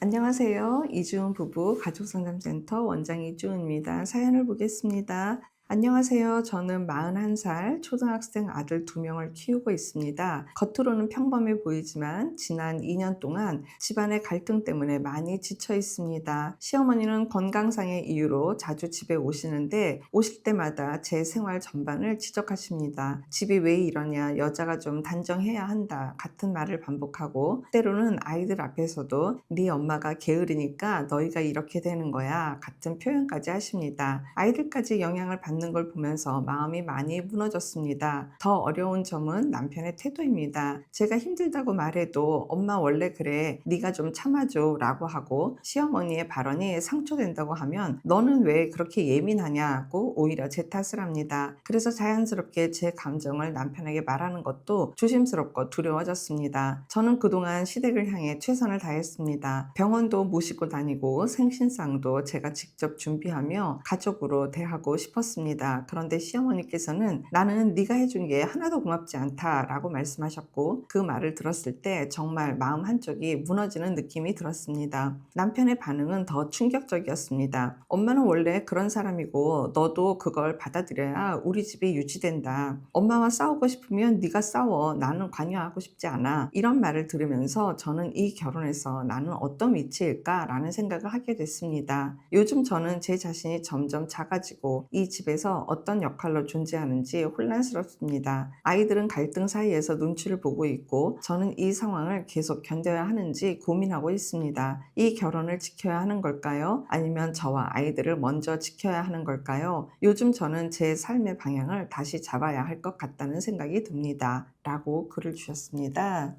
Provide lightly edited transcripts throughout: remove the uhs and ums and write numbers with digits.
안녕하세요. 이주은 부부 가족상담센터 원장 이주은입니다. 사연을 보겠습니다. 안녕하세요. 저는 41살 초등학생 아들 2명을 키우고 있습니다. 겉으로는 평범해 보이지만 지난 2년 동안 집안의 갈등 때문에 많이 지쳐 있습니다. 시어머니는 건강상의 이유로 자주 집에 오시는데 오실 때마다 제 생활 전반을 지적하십니다. 집이 왜 이러냐, 여자가 좀 단정해야 한다 같은 말을 반복하고 때로는 아이들 앞에서도 네 엄마가 게으르니까 너희가 이렇게 되는 거야 같은 표현까지 하십니다. 아이들까지 영향을 받는 걸 보면서 마음이 많이 무너졌습니다. 더 어려운 점은 남편의 태도입니다. 제가 힘들다고 말해도 엄마 원래 그래, 네가 좀 참아줘 라고 하고 시어머니의 발언이 상처된다고 하면 너는 왜 그렇게 예민하냐고 오히려 제 탓을 합니다. 그래서 자연스럽게 제 감정을 남편에게 말하는 것도 조심스럽고 두려워졌습니다. 저는 그동안 시댁을 향해 최선을 다했습니다. 병원도 모시고 다니고 생신상도 제가 직접 준비하며 가족으로 대하고 싶었습니다. 그런데 시어머니께서는 나는 네가 해준 게 하나도 고맙지 않다라고 말씀하셨고 그 말을 들었을 때 정말 마음 한쪽이 무너지는 느낌이 들었습니다. 남편의 반응은 더 충격적이었습니다. 엄마는 원래 그런 사람이고 너도 그걸 받아들여야 우리 집이 유지된다. 엄마와 싸우고 싶으면 네가 싸워. 나는 관여하고 싶지 않아. 이런 말을 들으면서 저는 이 결혼에서 나는 어떤 위치일까라는 생각을 하게 됐습니다. 요즘 저는 제 자신이 점점 작아지고 이 집에서 어떤 역할로 존재하는지 혼란스럽습니다. 아이들은 갈등 사이에서 눈치를 보고 있고 저는 이 상황을 계속 견뎌야 하는지 고민하고 있습니다. 이 결혼을 지켜야 하는 걸까요? 아니면 저와 아이들을 먼저 지켜야 하는 걸까요? 요즘 저는 제 삶의 방향을 다시 잡아야 할 것 같다는 생각이 듭니다. 라고 글을 주셨습니다.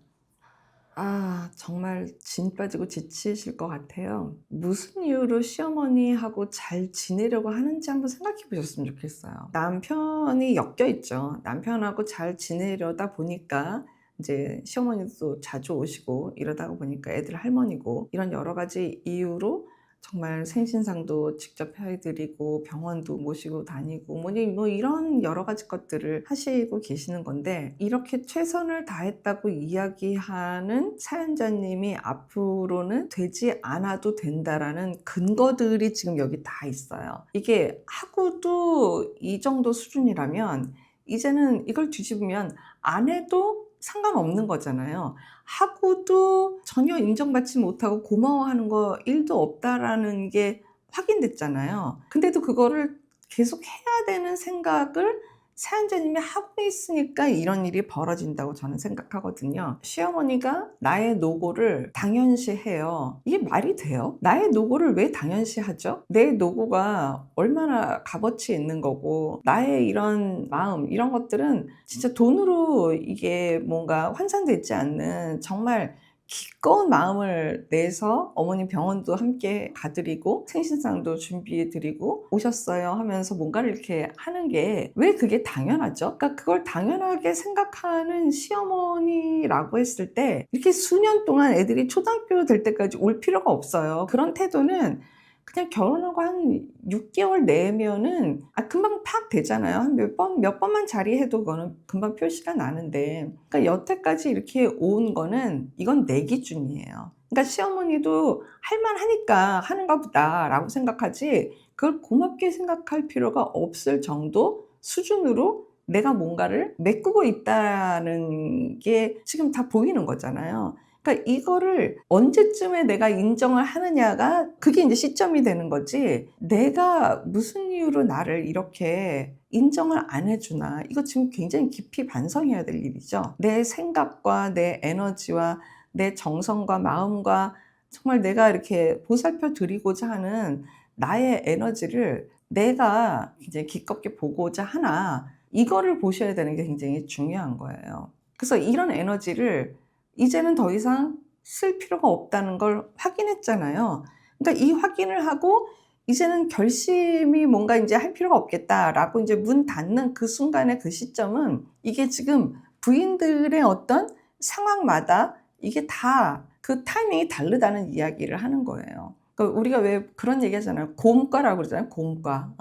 정말 진 빠지고 지치실 것 같아요. 무슨 이유로 시어머니하고 잘 지내려고 하는지 한번 생각해 보셨으면 좋겠어요. 남편이 엮여 있죠. 남편하고 잘 지내려다 보니까 이제 시어머니도 자주 오시고 이러다 보니까 애들 할머니고 이런 여러 가지 이유로 정말 생신상도 직접 해드리고 병원도 모시고 다니고 뭐 이런 여러 가지 것들을 하시고 계시는 건데 이렇게 최선을 다했다고 이야기하는 사연자님이 앞으로는 되지 않아도 된다라는 근거들이 지금 여기 다 있어요. 이게 하고도 이 정도 수준이라면 이제는 이걸 뒤집으면 안 해도 상관없는 거잖아요. 하고도 전혀 인정받지 못하고 고마워하는 거 1도 없다라는 게 확인됐잖아요. 근데도 그거를 계속 해야 되는 생각을 사연자님이 하고 있으니까 이런 일이 벌어진다고 저는 생각하거든요. 시어머니가 나의 노고를 당연시해요. 이게 말이 돼요? 나의 노고를 왜 당연시하죠? 내 노고가 얼마나 값어치 있는 거고 나의 이런 마음 이런 것들은 진짜 돈으로 이게 뭔가 환산되지 않는 정말 기꺼운 마음을 내서 어머니 병원도 함께 가드리고 생신상도 준비해드리고 오셨어요 하면서 뭔가를 이렇게 하는 게 왜 그게 당연하죠? 그러니까 그걸 당연하게 생각하는 시어머니라고 했을 때 이렇게 수년 동안 애들이 초등학교 될 때까지 올 필요가 없어요. 그런 태도는 그냥 결혼하고 한 6개월 내면은 금방 팍 되잖아요. 한 몇 번만 자리해도 그거는 금방 표시가 나는데 그러니까 여태까지 이렇게 온 거는 이건 내 기준이에요. 그러니까 시어머니도 할만하니까 하는가 보다라고 생각하지 그걸 고맙게 생각할 필요가 없을 정도 수준으로 내가 뭔가를 메꾸고 있다는 게 지금 다 보이는 거잖아요. 그러니까 이거를 언제쯤에 내가 인정을 하느냐가 그게 이제 시점이 되는 거지 내가 무슨 이유로 나를 이렇게 인정을 안 해주나 이거 지금 굉장히 깊이 반성해야 될 일이죠. 내 생각과 내 에너지와 내 정성과 마음과 정말 내가 이렇게 보살펴 드리고자 하는 나의 에너지를 내가 이제 기껍게 보고자 하나 이거를 보셔야 되는 게 굉장히 중요한 거예요. 그래서 이런 에너지를 이제는 더 이상 쓸 필요가 없다는 걸 확인했잖아요. 그러니까 이 확인을 하고 이제는 결심이 뭔가 이제 할 필요가 없겠다라고 이제 문 닫는 그 순간의 그 시점은 이게 지금 부인들의 어떤 상황마다 이게 다 그 타이밍이 다르다는 이야기를 하는 거예요. 그러니까 우리가 왜 그런 얘기 하잖아요. 곰과라고 그러잖아요. 곰과.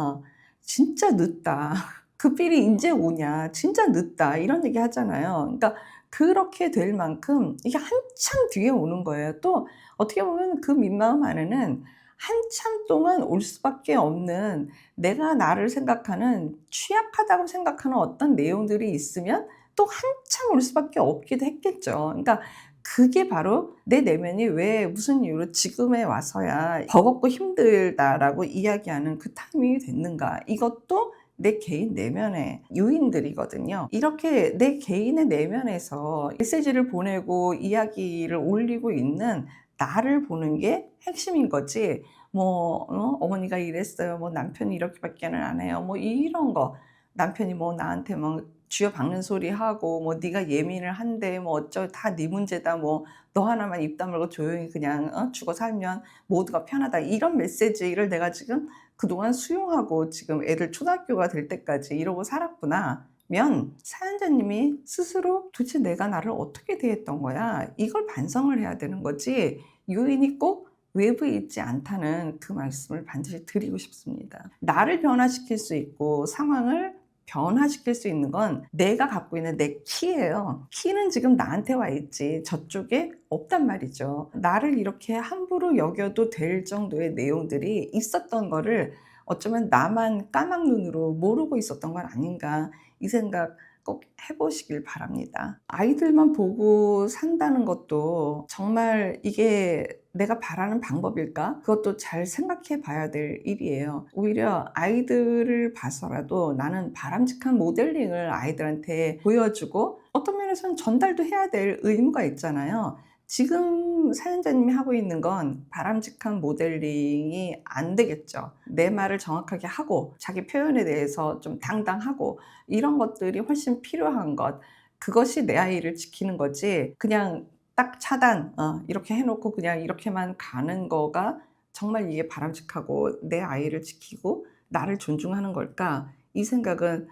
진짜 늦다. 그 필이 이제 오냐. 진짜 늦다. 이런 얘기 하잖아요. 그러니까 그렇게 될 만큼 이게 한참 뒤에 오는 거예요. 또 어떻게 보면 그 민마음 안에는 한참 동안 올 수밖에 없는, 내가 나를 생각하는 취약하다고 생각하는 어떤 내용들이 있으면 또 한참 올 수밖에 없기도 했겠죠. 그러니까 그게 바로 내 내면이 왜 무슨 이유로 지금에 와서야 버겁고 힘들다라고 이야기하는 그 타이밍이 됐는가. 이것도 내 개인 내면의 요인들이거든요. 이렇게 내 개인의 내면에서 메시지를 보내고 이야기를 올리고 있는 나를 보는 게 핵심인 거지. 뭐 어머니가 이랬어요. 뭐 남편이 이렇게밖에는 안 해요. 뭐 이런 거. 남편이 뭐 나한테 막 쥐어박는 소리 하고 뭐 네가 예민을 한데 뭐 어쩌 다 네 문제다. 뭐 너 하나만 입 다물고 조용히 그냥 죽어 살면 모두가 편하다. 이런 메시지를 내가 지금 그동안 수용하고 지금 애들 초등학교가 될 때까지 이러고 살았구나 면 사연자님이 스스로 도대체 내가 나를 어떻게 대했던 거야? 이걸 반성을 해야 되는 거지, 요인이 꼭 외부에 있지 않다는 그 말씀을 반드시 드리고 싶습니다. 나를 변화시킬 수 있고 상황을 변화시킬 수 있는 건 내가 갖고 있는 내 키예요. 키는 지금 나한테 와 있지 저쪽에 없단 말이죠. 나를 이렇게 함부로 여겨도 될 정도의 내용들이 있었던 거를 어쩌면 나만 까막 눈으로 모르고 있었던 건 아닌가, 이 생각 꼭 해보시길 바랍니다. 아이들만 보고 산다는 것도 정말 이게 내가 바라는 방법일까? 그것도 잘 생각해 봐야 될 일이에요. 오히려 아이들을 봐서라도 나는 바람직한 모델링을 아이들한테 보여주고 어떤 면에서는 전달도 해야 될 의무가 있잖아요. 지금 사연자님이 하고 있는 건 바람직한 모델링이 안 되겠죠. 내 말을 정확하게 하고 자기 표현에 대해서 좀 당당하고 이런 것들이 훨씬 필요한 것. 그것이 내 아이를 지키는 거지, 그냥 딱 차단 이렇게 해놓고 그냥 이렇게만 가는 거가 정말 이게 바람직하고 내 아이를 지키고 나를 존중하는 걸까? 이 생각은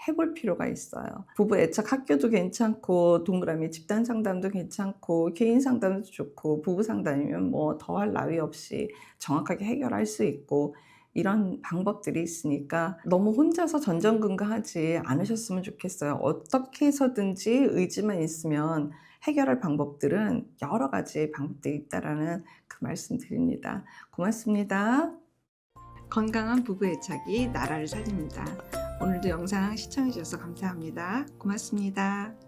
해볼 필요가 있어요. 부부 애착 학교도 괜찮고 동그라미 집단 상담도 괜찮고 개인 상담도 좋고 부부 상담이면 뭐 더할 나위 없이 정확하게 해결할 수 있고 이런 방법들이 있으니까 너무 혼자서 전전긍긍하지 않으셨으면 좋겠어요. 어떻게 해서든지 의지만 있으면 해결할 방법들은 여러 가지 방법들이 있다라는 그 말씀 드립니다. 고맙습니다. 건강한 부부 애착이 나라를 살립니다. 오늘도 영상 시청해 주셔서 감사합니다. 고맙습니다.